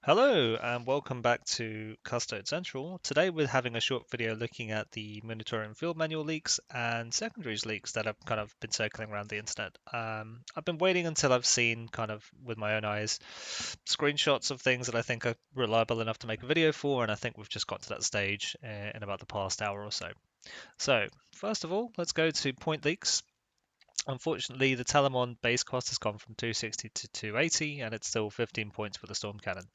Hello and welcome back to Custode Central. Today we're having a short video looking at the Minotaurian field manual leaks and secondaries leaks that have kind of been circling around the internet. I've been waiting until I've seen kind of with my own eyes screenshots of things that I think are reliable enough to make a video for, and I think we've just got to that stage in about the past hour or so. So first of all, let's go to point leaks. Unfortunately, the Telemon base cost has gone from 260 to 280, and it's still 15 points for the Storm Cannon.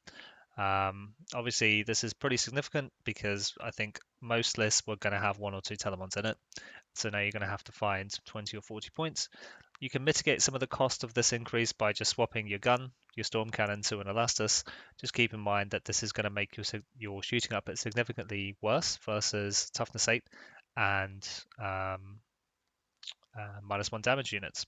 Obviously, this is pretty significant because I think most lists were going to have one or two Telemons in it. So now you're going to have to find 20 or 40 points. You can mitigate some of the cost of this increase by just swapping your gun, your Storm Cannon, to an Elastus. Just keep in mind that this is going to make your shooting up at significantly worse versus Toughness 8 and -1 damage units.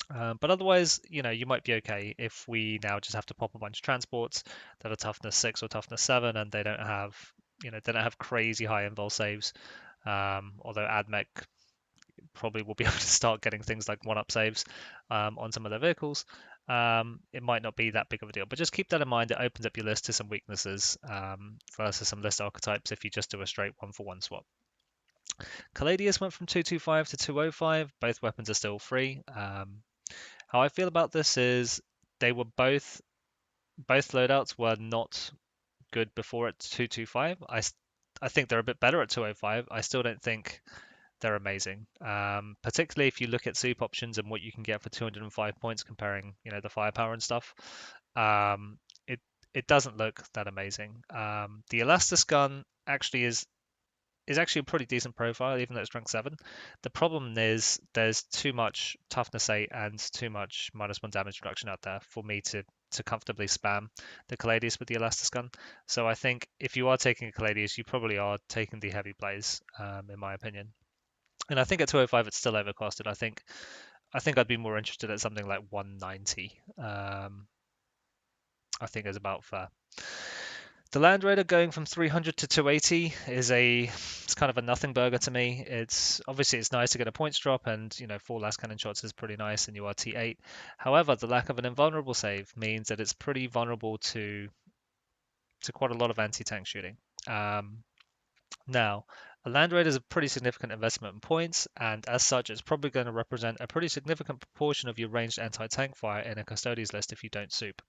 But otherwise, you might be okay if we now just have to pop a bunch of transports that are toughness 6 or toughness 7, and they don't have crazy high invul saves. Although AdMech probably will be able to start getting things like 1-up saves on some of their vehicles. It might not be that big of a deal, but just keep that in mind. It opens up your list to some weaknesses versus some list archetypes if you just do a straight 1-for-1 swap. Caladius went from 225 to 205. Both weapons are still free. How I feel about this is they were both loadouts were not good before at 225. I think they're a bit better at 205. I still don't think they're amazing. Particularly if you look at soup options and what you can get for 205 points comparing, the firepower and stuff. It doesn't look that amazing. The Elastus gun actually is actually a pretty decent profile, even though it's rank 7. The problem is there's too much toughness 8 and too much -1 damage reduction out there for me to comfortably spam the Caladius with the Elastus gun. So I think if you are taking a Caladius, you probably are taking the heavy plays, in my opinion. And I think at 205 it's still overcosted. I think I'd be more interested at something like 190. I think is about fair. The Land Raider going from 300 to 280 it's kind of a nothing burger to me. It's nice to get a points drop, and 4 last cannon shots is pretty nice, and you are T8. However, the lack of an invulnerable save means that it's pretty vulnerable to quite a lot of anti-tank shooting. Now, a Land Raider is a pretty significant investment in points, and as such, it's probably going to represent a pretty significant proportion of your ranged anti-tank fire in a Custodes list if you don't soup.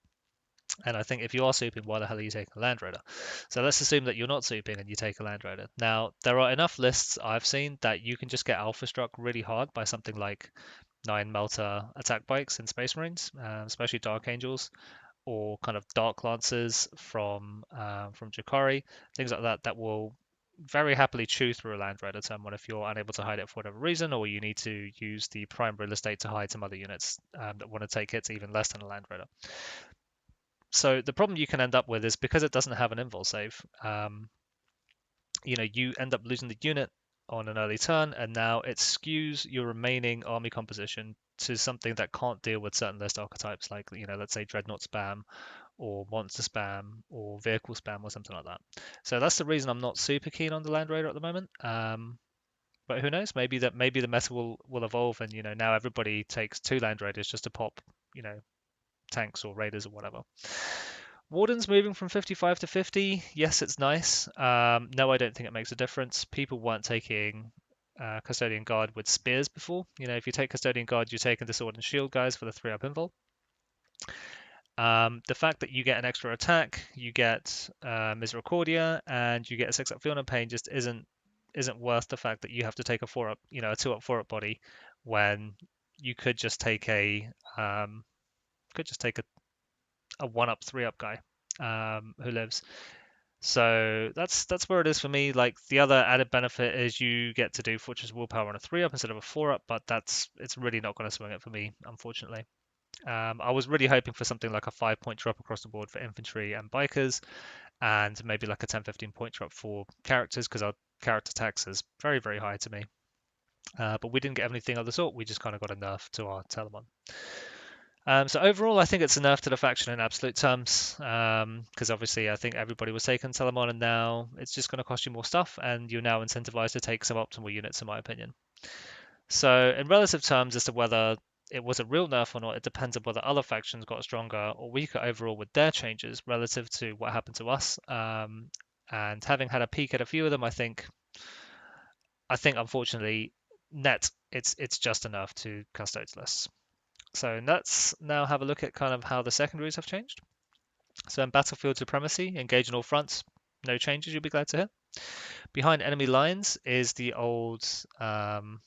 And I think if you are souping, why the hell are you taking a Land Raider? So let's assume that you're not souping and you take a Land Raider. Now, there are enough lists I've seen that you can just get alpha struck really hard by something like 9 Melta attack bikes in Space Marines, especially Dark Angels, or kind of Dark Lancers from Jakari, things like that, that will very happily chew through a Land Raider turn 1 if you're unable to hide it for whatever reason, or you need to use the prime real estate to hide some other units that want to take hits even less than a Land Raider. So the problem you can end up with is because it doesn't have an invul save, you end up losing the unit on an early turn, and now it skews your remaining army composition to something that can't deal with certain list archetypes, like let's say Dreadnought spam, or monster spam, or vehicle spam, or something like that. So that's the reason I'm not super keen on the Land Raider at the moment. But who knows? Maybe the meta will evolve, and now everybody takes 2 Land Raiders just to pop tanks or raiders or whatever. Wardens moving from 55 to 50. Yes, it's nice. No, I don't think it makes a difference. People weren't taking Custodian Guard with spears before. If you take Custodian Guard, you're taking the Sword and Shield guys for the 3-up invul. The fact that you get an extra attack, you get Misericordia, and you get a 6-up Field and Pain just isn't worth the fact that you have to take a 4-up, a 2-up, 4-up body, when you could just take a 1-up, 3-up guy who lives. So that's where it is for me. Like, the other added benefit is you get to do Fortress Willpower on a 3-up instead of a 4-up, but it's really not going to swing it for me, unfortunately. I was really hoping for something like a 5-point drop across the board for infantry and bikers, and maybe like a 10-15 point drop for characters, because our character tax is very, very high to me. But we didn't get anything of the sort. We just kind of got a nerf to our Telemon. So overall, I think it's a nerf to the faction in absolute terms, because obviously I think everybody was taking Telemon, and now it's just going to cost you more stuff, and you're now incentivized to take some optimal units, in my opinion. So in relative terms as to whether it was a real nerf or not, it depends on whether other factions got stronger or weaker overall with their changes relative to what happened to us. And having had a peek at a few of them, I think unfortunately net it's just enough to Custodes lists. So let's now have a look at kind of how the secondaries have changed. So in Battlefield Supremacy, engage on all fronts, no changes, you'll be glad to hear. Behind enemy lines is the old line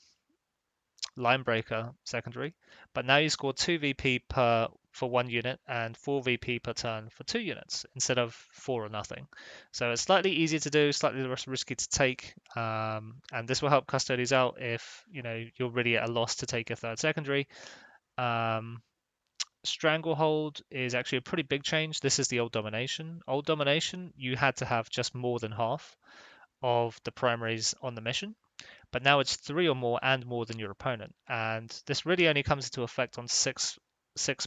breaker secondary, but now you score 2 VP per for 1 unit and 4 VP per turn for 2 units instead of 4 or nothing. So it's slightly easier to do, slightly less risky to take, and this will help Custodes out if you're really at a loss to take a third secondary. Stranglehold is actually a pretty big change. This is the old domination. Old domination, you had to have just more than half of the primaries on the mission, but now it's 3 or more and more than your opponent. And this really only comes into effect on six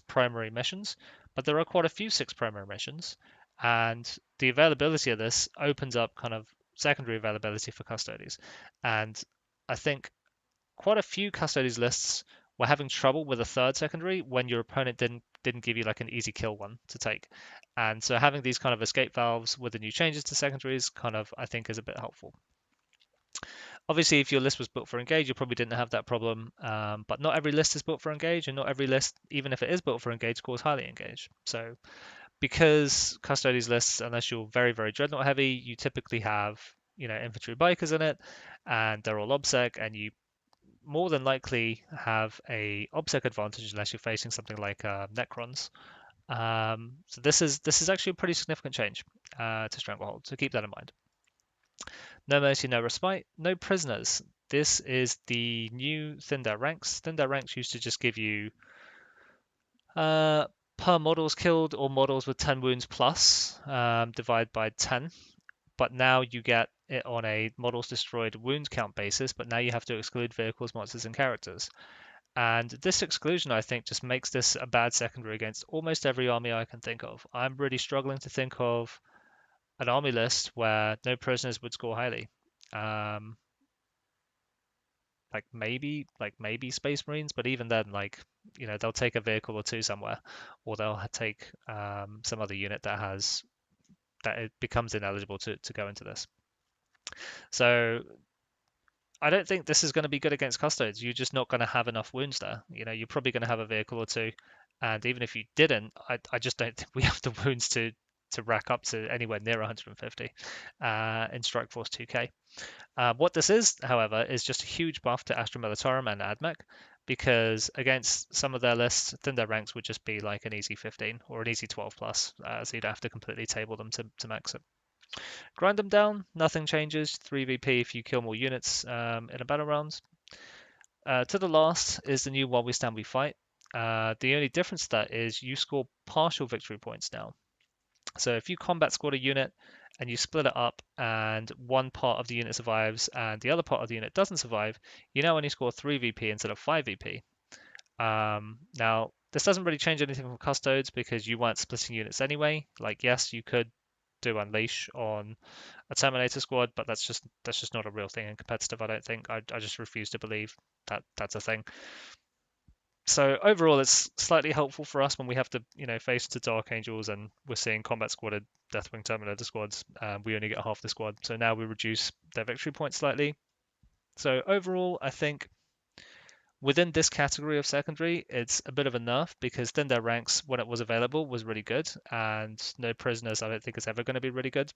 primary missions, but there are quite a few 6 primary missions, and the availability of this opens up kind of secondary availability for Custodes. And I think quite a few Custodes lists were having trouble with a third secondary when your opponent didn't give you like an easy kill one to take. And so having these kind of escape valves with the new changes to secondaries kind of I think is a bit helpful. Obviously, if your list was built for engage, you probably didn't have that problem, but not every list is built for engage, and not every list, even if it is built for engage, scores highly engage. So because Custodes lists, unless you're very, very dreadnought heavy, you typically have infantry bikers in it, and they're all obsec, and you more than likely have a obsec advantage unless you're facing something like Necrons. So this is actually a pretty significant change to Stranglehold, so keep that in mind. No Mercy, No Respite, no prisoners. This is the new Thyndar ranks. Thyndar ranks used to just give you per models killed or models with 10 wounds plus, divide by 10. But now you get it on a models destroyed wounds count basis, but now you have to exclude vehicles, monsters, and characters. And this exclusion, I think, just makes this a bad secondary against almost every army I can think of. I'm really struggling to think of an army list where no prisoners would score highly. Like maybe Space Marines, but even then, they'll take a vehicle or two somewhere, or they'll take some other unit that it becomes ineligible to go into this. So I don't think this is going to be good against Custodes. You're just not going to have enough wounds there. You're probably going to have a vehicle or two, and even if you didn't, I just don't think we have the wounds to rack up to anywhere near 150 in Strike Force 2K. What this is, however, is just a huge buff to Astra Militarum and AdMech, because against some of their lists, Thyndar ranks would just be like an easy 15 or an easy 12 plus, so you'd have to completely table them to max it. Grind them down, nothing changes, 3 VP if you kill more units in a battle round. To the last is the new While We Stand We Fight. The only difference to that is you score partial victory points now. So if you combat squad a unit and you split it up and one part of the unit survives and the other part of the unit doesn't survive, you now only score 3 VP instead of 5 VP. Now, this doesn't really change anything from Custodes because you weren't splitting units anyway. Like, yes, you could do Unleash on a Terminator squad, but that's just not a real thing in competitive, I don't think. I just refuse to believe that that's a thing. So overall, it's slightly helpful for us when we have to, face the Dark Angels and we're seeing combat squadded Deathwing Terminator squads. We only get half the squad, so now we reduce their victory points slightly. So overall, I think within this category of secondary, it's a bit of a nerf because Thyndar ranks, when it was available, was really good, and no prisoners, I don't think is ever going to be really good.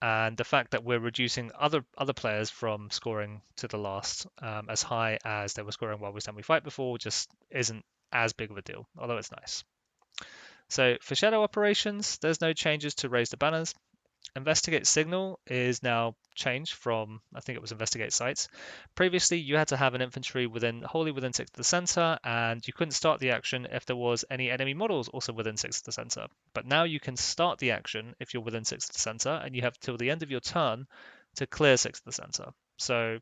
And the fact that we're reducing other players from scoring to the last as high as they were scoring While We Stand We Fight before just isn't as big of a deal, although it's nice. So for shadow operations, there's no changes to raise the banners. Investigate signal is now changed from, I think it was investigate sites. Previously, you had to have an infantry wholly within 6 of the center, and you couldn't start the action if there was any enemy models also within 6 of the center. But now you can start the action if you're within 6 of the center, and you have till the end of your turn to clear 6 of the center. So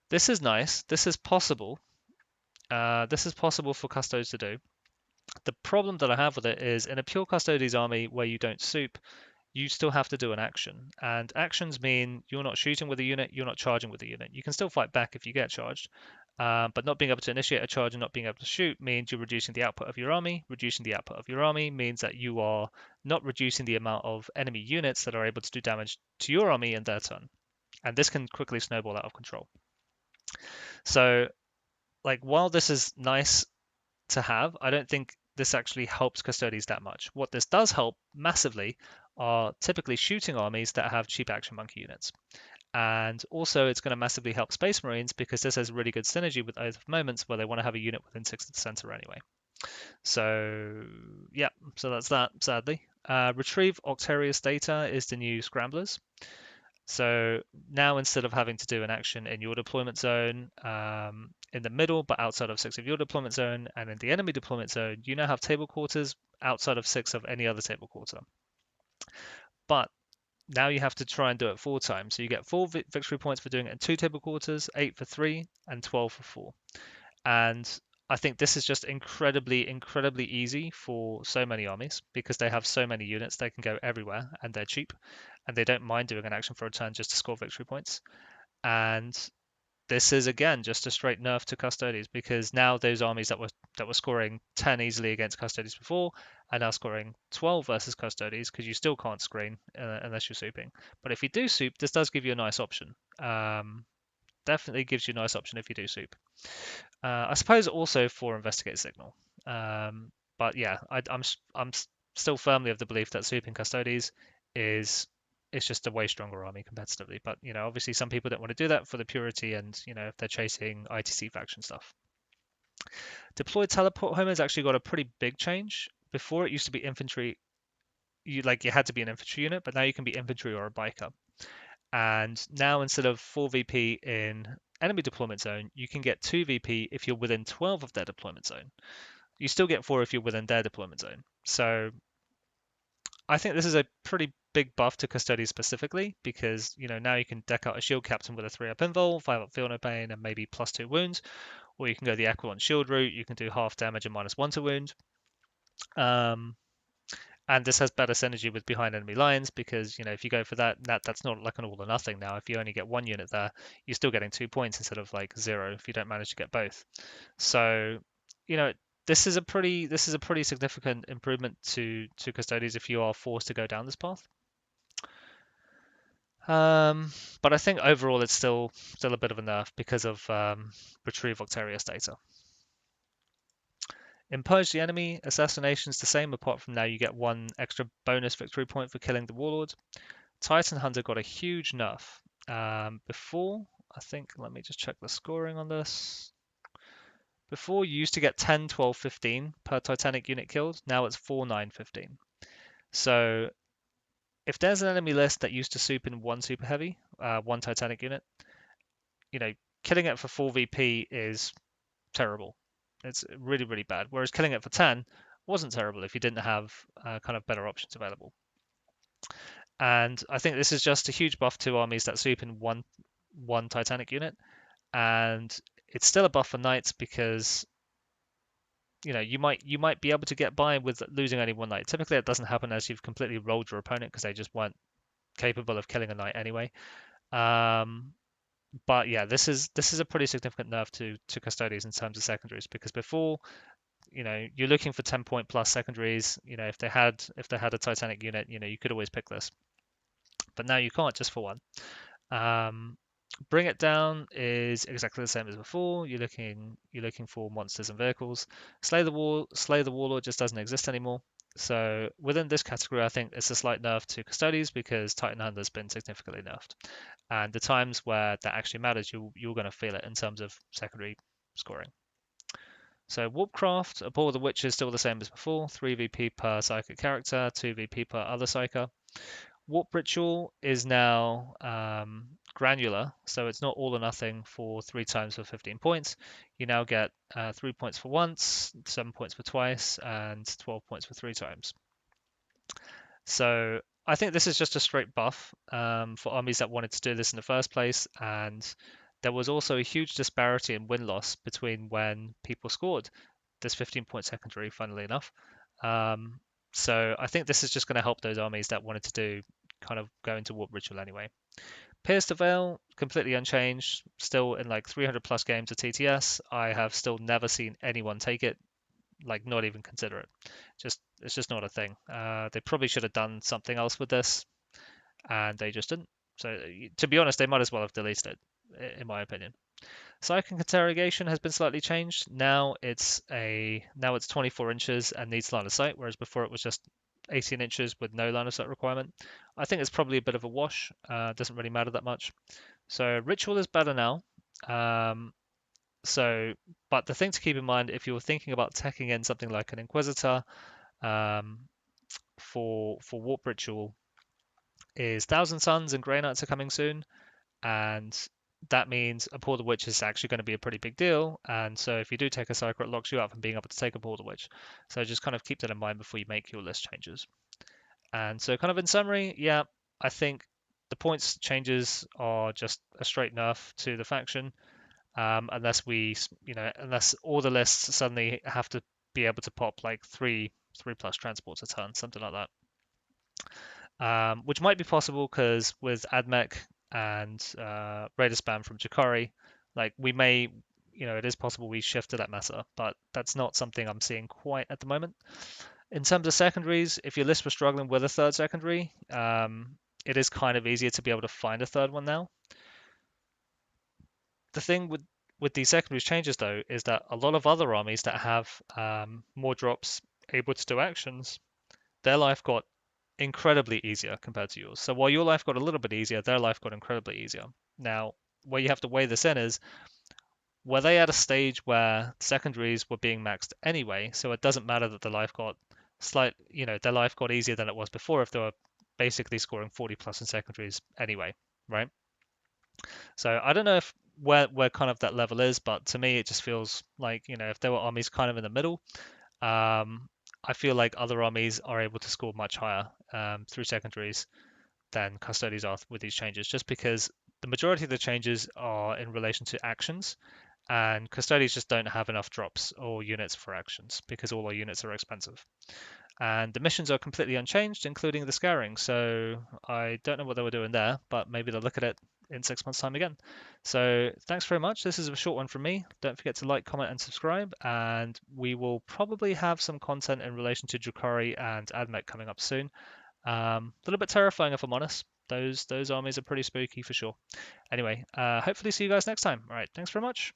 this is nice. This is possible. This is possible for Custodes to do. The problem that I have with it is in a pure Custodes army where you don't soup, you still have to do an action. And actions mean you're not shooting with a unit, you're not charging with a unit. You can still fight back if you get charged, But not being able to initiate a charge and not being able to shoot means you're reducing the output of your army. Reducing the output of your army means that you are not reducing the amount of enemy units that are able to do damage to your army in their turn. And this can quickly snowball out of control. So, like, while this is nice to have, I don't think this actually helps Custodes that much. What this does help massively are typically shooting armies that have cheap action monkey units. And also it's going to massively help Space Marines because this has really good synergy with Oath of Moments where they want to have a unit within 6 of the center anyway. So yeah, so that's that, sadly. Retrieve Octarius data is the new Scramblers. So now instead of having to do an action in your deployment zone in the middle but outside of 6 of your deployment zone and in the enemy deployment zone, you now have table quarters outside of 6 of any other table quarter. But now you have to try and do it 4 times. So you get 4 victory points for doing it in 2 table quarters, 8 for 3, and 12 for 4. And I think this is just incredibly, incredibly easy for so many armies because they have so many units. They can go everywhere and they're cheap and they don't mind doing an action for a turn just to score victory points. And this is again just a straight nerf to Custodes because now those armies that were scoring 10 easily against Custodes before are now scoring 12 versus Custodes because you still can't screen unless you're souping. But if you do soup, this does give you a nice option. Definitely gives you a nice option if you do soup. I suppose also for Investigate Signal. But yeah, I'm still firmly of the belief that souping Custodes is it's just a way stronger army competitively. But obviously some people don't want to do that for the purity and if they're chasing ITC faction stuff. Deployed teleport home has actually got a pretty big change. Before it used to be infantry, you had to be an infantry unit, but now you can be infantry or a biker. And now instead of 4 VP in enemy deployment zone, you can get 2 VP if you're within 12 of their deployment zone. You still get 4 if you're within their deployment zone. So I think this is a pretty big buff to Custodes specifically because now you can deck out a shield captain with a 3-up invul, 5-up feel no pain, and maybe +2 wounds, or you can go the Aquilon shield route. You can do half damage and -1 to wound. And this has better synergy with behind enemy lines because if you go for that's not like an all or nothing now. If you only get 1 unit there, you're still getting 2 points instead of like 0 if you don't manage to get both. So this is a pretty significant improvement to Custodes if you are forced to go down this path. But I think overall it's still a bit of a nerf because of Retrieve Octarius data. In Purge the Enemy, Assassination's the same apart from now you get 1 extra bonus victory point for killing the Warlord. Titan Hunter got a huge nerf. Before, I think, let me just check the scoring on this. Before you used to get 10, 12, 15 per Titanic unit killed. Now it's 4, 9, 15. So if there's an enemy list that used to soup in 1 super heavy, 1 Titanic unit, killing it for 4 VP is terrible. It's really, really bad. Whereas killing it for 10 wasn't terrible if you didn't have kind of better options available. And I think this is just a huge buff to armies that soup in one Titanic unit. And it's still a buff for knights because you might be able to get by with losing only 1 knight. Typically it doesn't happen as you've completely rolled your opponent because they just weren't capable of killing a knight anyway. But yeah, this is a pretty significant nerf to Custodes in terms of secondaries because before, you're looking for 10-point plus secondaries. If they had a Titanic unit, you could always pick this. But now you can't just for 1. Bring It Down is exactly the same as before. You're looking for monsters and vehicles. Slay the Warlord just doesn't exist anymore. So within this category, I think it's a slight nerf to Custodes because Titan Hunter's been significantly nerfed. And the times where that actually matters, you're going to feel it in terms of secondary scoring. So Warpcraft, Abhor of the Witch is still the same as before, 3 VP per psychic character, 2 VP per other psyker. Warp Ritual is now granular, so it's not all or nothing for 3 times for 15 points. You now get 3 points for once, 7 points for twice, and 12 points for 3 times. So I think this is just a straight buff for armies that wanted to do this in the first place, and there was also a huge disparity in win-loss between when people scored this 15-point secondary, funnily enough. So I think this is just going to help those armies that wanted to do kind of go into Warp Ritual anyway. Pierce the Veil, completely unchanged, still in like 300 plus games of TTS. I have still never seen anyone take it, like not even consider it. It's just not a thing. They probably should have done something else with this, and they just didn't. So to be honest, they might as well have deleted it, in my opinion. Psychic Interrogation has been slightly changed. Now it's 24 inches and needs line of sight, whereas before it was just 18 inches with no line of sight requirement. I think it's probably a bit of a wash. Doesn't really matter that much. So Ritual is better now. Um, but the thing to keep in mind if you're thinking about teching in something like an Inquisitor um, for Warp Ritual is Thousand Suns and Grey Knights are coming soon, and that means a Portal Witch is actually going to be a pretty big deal. And so if you do take a cycle, it locks you up from being able to take a Portal Witch. So just kind of keep that in mind before you make your list changes. And so kind of in summary, yeah, I think the points changes are just a straight nerf to the faction, unless all the lists suddenly have to be able to pop like three plus transports a turn, something like that. Which might be possible because with AdMech and Raider Spam from Jakari, like we may, it is possible we shift to that meta, but that's not something I'm seeing quite at the moment. In terms of secondaries, if your list was struggling with a third secondary, it is kind of easier to be able to find a third one now. The thing with these secondaries changes though is that a lot of other armies that have more drops able to do actions, their life got incredibly easier compared to yours. So while your life got a little bit easier, their life got incredibly easier. Now, where you have to weigh this in is were they at a stage where secondaries were being maxed anyway, so it doesn't matter that the life got their life got easier than it was before if they were basically scoring 40 plus in secondaries anyway, right? So I don't know if where kind of that level is, but to me it just feels like, if there were armies kind of in the middle, I feel like other armies are able to score much higher through secondaries than Custodes are with these changes, just because the majority of the changes are in relation to actions, and Custodes just don't have enough drops or units for actions because all our units are expensive. And the missions are completely unchanged, including the scouring. So I don't know what they were doing there, but maybe they'll look at it in 6 months' time again. So thanks very much. This is a short one from me. Don't forget to like, comment, and subscribe. And we will probably have some content in relation to Drukhari and Admech coming up soon. A little bit terrifying if I'm honest. Those armies are pretty spooky for sure. Anyway, hopefully see you guys next time. All right, thanks very much.